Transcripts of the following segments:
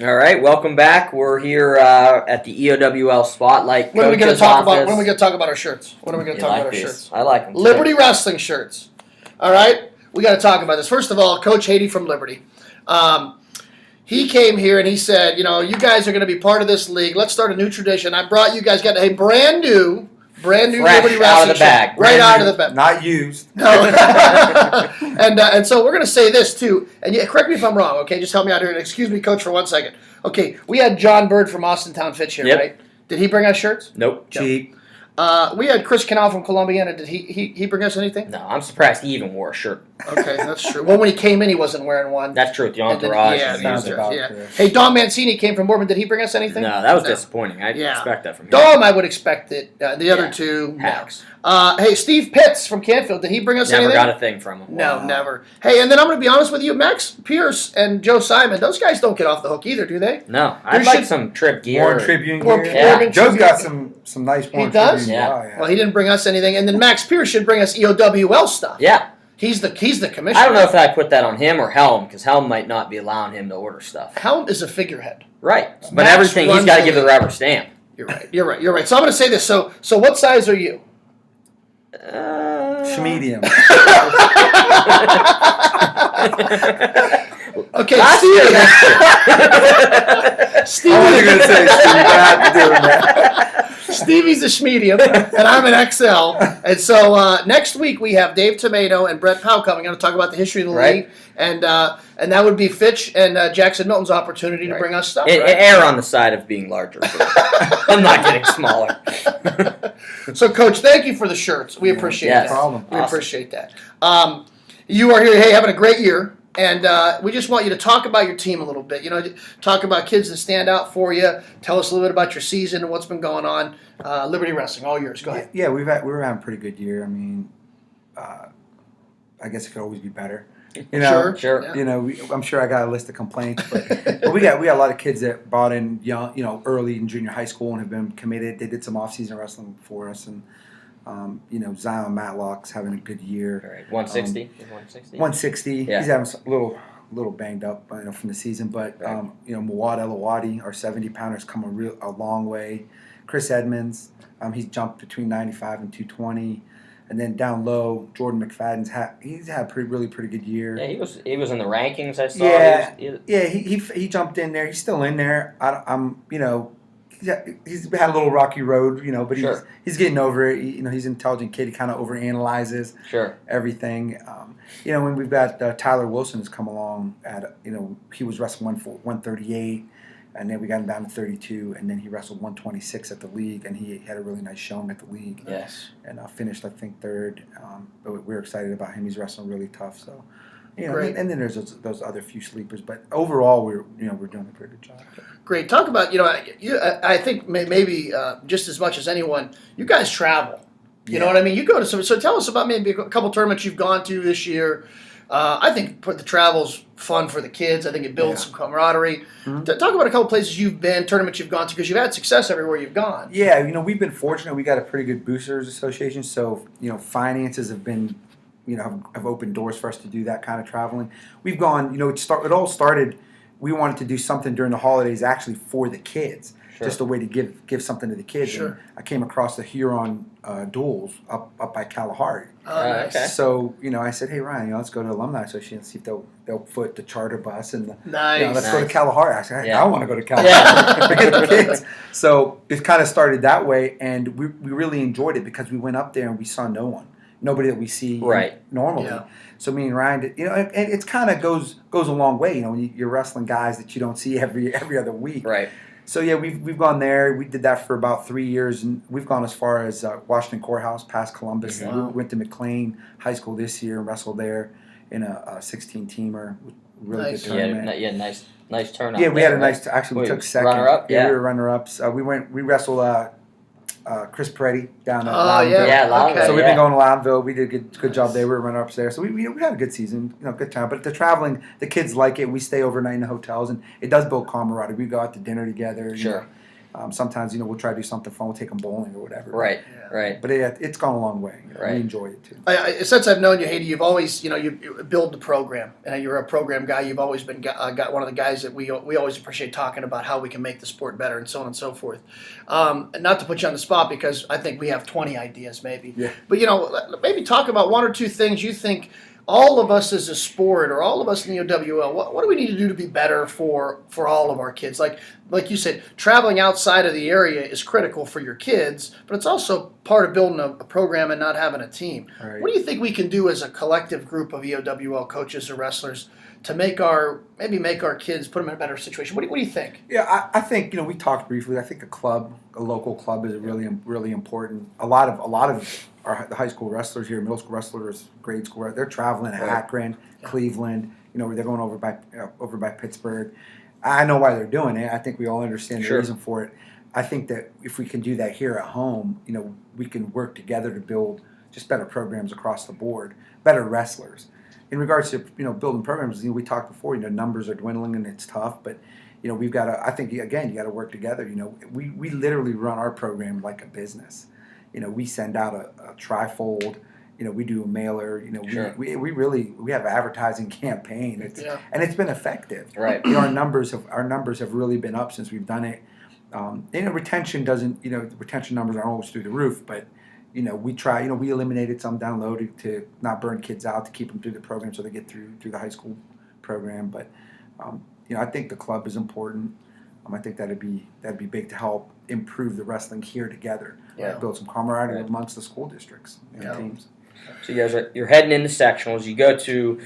All right, welcome back. We're here at the EOWL Spotlight. When are we going to Coach's talk about? office. When are we going to talk about our shirts? When are we going to You talk like about our these? shirts? I like them. Liberty Wrestling shirts. All right, we got to talk about this. First of all, Coach Hadi from Liberty. He came here and he said, you guys are going to be part of this league. Let's start a new tradition. I brought you guys got a brand new Fresh Liberty Wrestling out of the bag. shirt, right out of the bag, not used. No. and so we're going to say this too. And correct me if I'm wrong. Okay, just help me out here. And excuse me, Coach, for 1 second. Okay, we had John Bird from Austin Town Fitch here, Yep. right? Did he bring us shirts? Nope. Cheap. We had Chris Canal from Columbiana. Did he bring us anything? No, I'm surprised he even wore a shirt. Okay, that's true. Well, when he came in, he wasn't wearing one. That's true. The And then- entourage. yeah, is the music. entourage, yeah. Hey, Dom Mancini came from Boardman. Did he bring us anything? No, that was disappointing. I Yeah. expect that from him. Dom, I would expect it. The other Yeah. two, no. Hacks. Hey, Steve Pitts from Canfield. Did he bring us Never anything? got a thing from him. No, Wow. never. Hey, and then I'm going to be honest with you. Max Pierce and Joe Simon, those guys don't get off the hook either, do they? No, I'd There like should- some Trip gear. Warren Tribune Warren gear. Tribune Joe's got Tribune. some nice Warren does? Tribune. Yeah. Oh, yeah. Well, he didn't bring us anything. And then Max Pierce should bring us EOWL stuff. Yeah, He's the commissioner. I don't know if I put that on him or Helm because Helm might not be allowing him to order stuff. Helm is a figurehead. Right, but Max everything he's runs got to the give the league. rubber stamp. You're right. So I'm going to say this. So what size are you? Schmedium. Okay, Last year, Steve. next year. Steve. I wasn't going to say Steve, but I have to do that. Stevie's a schmedium, and I'm an XL. And so next week we have Dave Tomato and Brett Powell coming on to talk about the history of the Right. league, and that would be Fitch and Jackson Milton's opportunity to Right. bring us stuff. And Right? err on the side of being larger. I'm not getting smaller. So, Coach, thank you for the shirts. We appreciate Yes. that. No problem. We Awesome. appreciate that. You are here, hey, having a great year. And we just want you to talk about your team a little bit. Talk about kids that stand out for you. Tell us a little bit about your season and what's been going on. Liberty Wrestling, all yours. Go ahead. Yeah, we were having a pretty good year. I mean, I guess it could always be better. Sure. Yeah. I'm sure I got a list of complaints, but we got a lot of kids that brought in young, early in junior high school and have been committed. They did some off-season wrestling for us, and Zion Matlock's having a good year. All right, 160. 160. 160. Yeah. He's having a little banged up, from the season, but Right. Mawad Elawadi, our 70-pounder's come a long way. Chris Edmonds, he's jumped between 95 and 220. And then down low, Jordan McFadden's he's had a really pretty good year. Yeah, he was in the rankings. I saw. Yeah. He was- Yeah, he jumped in there. He's still in there. He's had a little rocky road, but Sure. he's getting over it. He's an intelligent kid. He kind of overanalyzes Sure. everything. When we've got Tyler Wilson has come along at, he was wrestling 138, and then we got him down to 32, and then he wrestled 126 at the league, and he had a really nice showing at the league. Yes. And finished, I think, third. But we're excited about him. He's wrestling really tough. So, Great. and then there's those other few sleepers. But overall, we're doing a pretty good job. Great. Talk about, I think maybe just as much as anyone, you guys travel. You know what I mean? You go to so tell us about maybe a couple tournaments you've gone to this year. I think the travel's fun for the kids. I think it builds some camaraderie. Mhm. Talk about a couple places you've been, tournaments you've gone to, because you've had success everywhere you've gone. Yeah, we've been fortunate. We got a pretty good boosters association, so finances have been, have opened doors for us to do that kind of traveling. We've gone. It all started. We wanted to do something during the holidays, actually for the kids, Sure. just a way to give something to the kids. Sure. And I came across the Huron duels up by Kalahari. Oh, nice. Okay. So I said, hey Ryan, let's go to Alumni Association and see if they'll foot the charter bus and Nice. let's go to Nice. Kalahari. I said, Yeah. I want to go to Kalahari. Yeah. Forget the kids. So it kind of started that way, and we really enjoyed it because we went up there and we saw nobody that we see Right. normally. Yeah. So me and Ryan, and it's kind of goes a long way. When you're wrestling guys that you don't see every other week. Right. So yeah, we've gone there. We did that for about 3 years, and we've gone as far as Washington Courthouse, past Columbus. Wow. And we went to McLean High School this year and wrestled there in a 16-teamer. Really Nice. good tournament. Yeah, nice turnout. Yeah, we there, had a right? nice. Actually, we Wait, took second. runner-up? Yeah, Yeah. we were runner-ups. We wrestled Chris Peretti down at Oh, Loudonville. Yeah, Loudonville, Okay. So we've yeah. been going to Loudonville. We did a good Nice. job there. We were runner-ups there. So we had a good season, good time. But the traveling, the kids like it. We stay overnight in the hotels, and it does build camaraderie. We go out to dinner together. Sure. Sometimes we'll try to do something fun. We'll take them bowling or whatever. Right. Yeah. Right. But it's gone a long way. Right. We enjoy it too. Since I've known you, Hadi, you've always, you build the program, and you're a program guy. You've always been got one of the guys that we always appreciate talking about how we can make the sport better and so on and so forth. And not to put you on the spot because I think we have 20 ideas maybe. Yeah. But maybe talk about one or two things you think all of us as a sport or all of us in the OWL, what do we need to do to be better for all of our kids? Like you said, traveling outside of the area is critical for your kids, but it's also part of building a program and not having a team. Right. What do you think we can do as a collective group of EOWL coaches or wrestlers to make our kids, put them in a better situation? What do you think? Yeah, I think we talked briefly. I think a local club is really important. A lot of the high school wrestlers here, middle school wrestlers, grade school, they're traveling to Akron, Cleveland. They're going over by Pittsburgh. I know why they're doing it. I think we all understand the reason for it. I think that if we can do that here at home, we can work together to build just better programs across the board, better wrestlers. In regards to building programs, we talked before. Numbers are dwindling and it's tough, but we've got to. I think again, you got to work together. We literally run our program like a business. We send out a trifold. We do a mailer. We have an advertising campaign. And it's been effective. Right. Our numbers have really been up since we've done it. Retention doesn't. Retention numbers aren't always through the roof, but. We try. We eliminated some downloading to not burn kids out, to keep them through the program so they get through the high school program. But I think the club is important. I think that'd be big to help improve the wrestling here together. Yeah. Build some camaraderie amongst the school districts and teams. So you guys you're heading into sectionals. You go to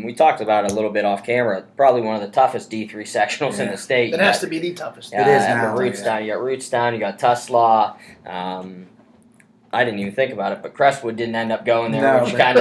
we talked about it a little bit off camera. Probably one of the toughest D3 sectionals in the state. It has to be the toughest. Yeah, It is you now. got Rootstown. You got Rootstown. You got Tuslaw. I didn't even think about it, but Crestwood didn't end up going there, No, which but- kind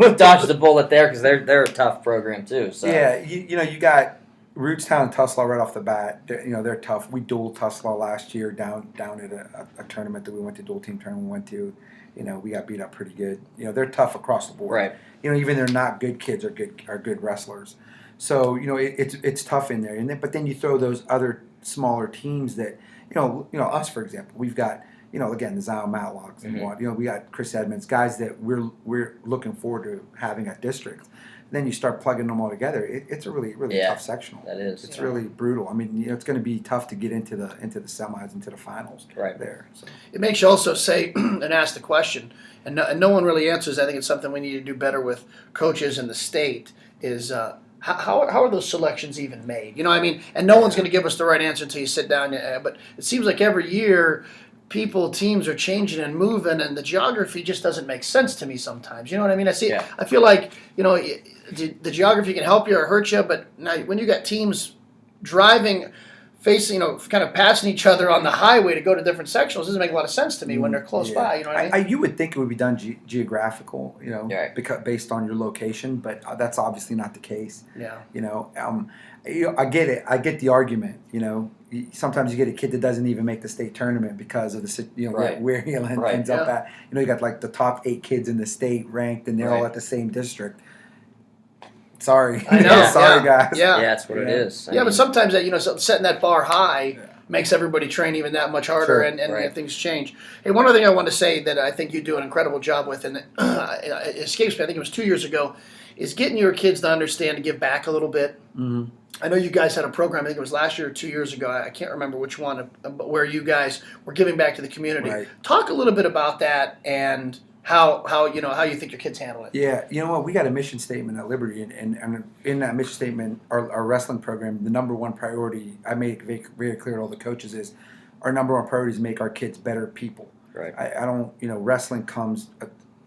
of dodged the bullet there because they're a tough program too. So Yeah, you got Rootstown and Tuslaw right off the bat. They're tough. We dueled Tuslaw last year down at a tournament that we went to, dual team tournament we went to. We got beat up pretty good. They're tough across the board. Right. Even they're not good kids are good wrestlers. So it's tough in there. But then you throw those other smaller teams that us, for example, we've got. Again, the Zion Matlocks and we got Chris Edmonds, guys that we're looking forward to having at districts. Then you start plugging them all together. It's a really tough sectional. That is. It's really brutal. I mean, it's going to be tough to get into the semis, into the finals. Right there. So. It makes you also say and ask the question, and no one really answers. I think it's something we need to do better with coaches in the state. Is how are those selections even made? And no one's going to give us the right answer until you sit down. But it seems like every year. Teams are changing and moving, and the geography just doesn't make sense to me sometimes. You know what I mean? I feel like the geography can help you or hurt you, but now when you got teams driving, facing, kind of passing each other on the highway to go to different sectionals, doesn't make a lot of sense to me when they're close by. You know what I mean? You would think it would be done geographical, Right. because based on your location, but that's obviously not the case. Yeah. I get it. I get the argument. Sometimes you get a kid that doesn't even make the state tournament because of the Right. where he ends up at. You got like the top 8 kids in the state ranked, and they're all at the same district. Sorry, I know. sorry guys. Yeah. Yeah, that's what it is. I Yeah, mean, but sometimes that setting that bar high makes everybody train even that much harder, Sure. and things change. Hey, one other thing I want to say that I think you do an incredible job with, and it escapes me. I think it was 2 years ago, is getting your kids to understand to give back a little bit. Mm-hmm. I know you guys had a program. I think it was last year or 2 years ago. I can't remember which one, but where you guys were giving back to the community. Right. Talk a little bit about that and how you think your kids handle it. Yeah, you know what? We got a mission statement at Liberty, and in that mission statement, our wrestling program, the number one priority I make very clear to all the coaches is our number one priority is make our kids better people. Right. I don't, wrestling comes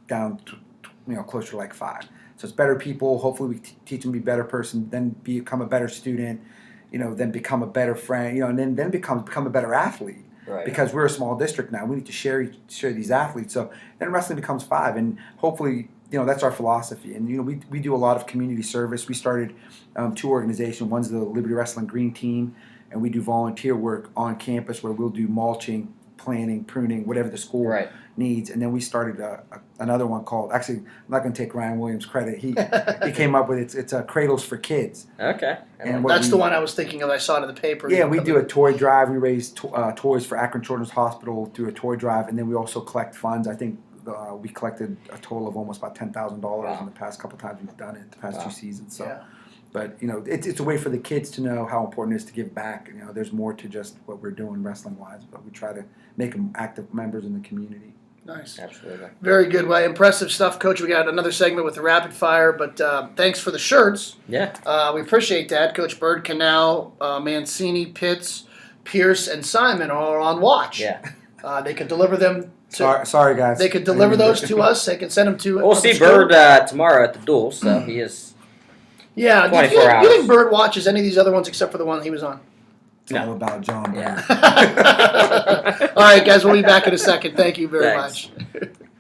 down to, closer to like 5. So it's better people. Hopefully we teach them to be a better person, then become a better student, then become a better friend, and then become a better athlete. Right. Because we're a small district now, we need to share these athletes. So then wrestling becomes 5, and hopefully, that's our philosophy. And we do a lot of community service. We started 2 organizations. One's the Liberty Wrestling Green Team, and we do volunteer work on campus where we'll do mulching, planning, pruning, whatever the school Right. needs. And then we started another one called, actually, I'm not going to take Ryan Williams credit. He came up with it's Cradles for Kids. Okay. And That's the one I was thinking of. I saw it in the paper. Yeah, we do a toy drive. We raise toys for Akron Children's Hospital through a toy drive, and then we also collect funds. I think we collected a total of almost about $10,000 in the past couple times we've done it, the past 2 seasons. So. Yeah. But, it's a way for the kids to know how important it is to give back. There's more to just what we're doing wrestling-wise, but we try to make them active members in the community. Nice. Absolutely. Very good. Well, impressive stuff, Coach. We got another segment with the rapid fire, but thanks for the shirts. Yeah. We appreciate that. Coach Bird, Canal, Mancini, Pitts, Pierce, and Simon are on watch. Yeah. They could deliver them. Sorry, guys. They could deliver those to us. They can send them to. We'll see Bird tomorrow at the duel, so he is. Yeah. 24 you hours. think Bird watches any of these other ones except for the one he was on? It's all about John Bird. Yeah. All right, guys. We'll be back in a second. Thank you very Thanks. much.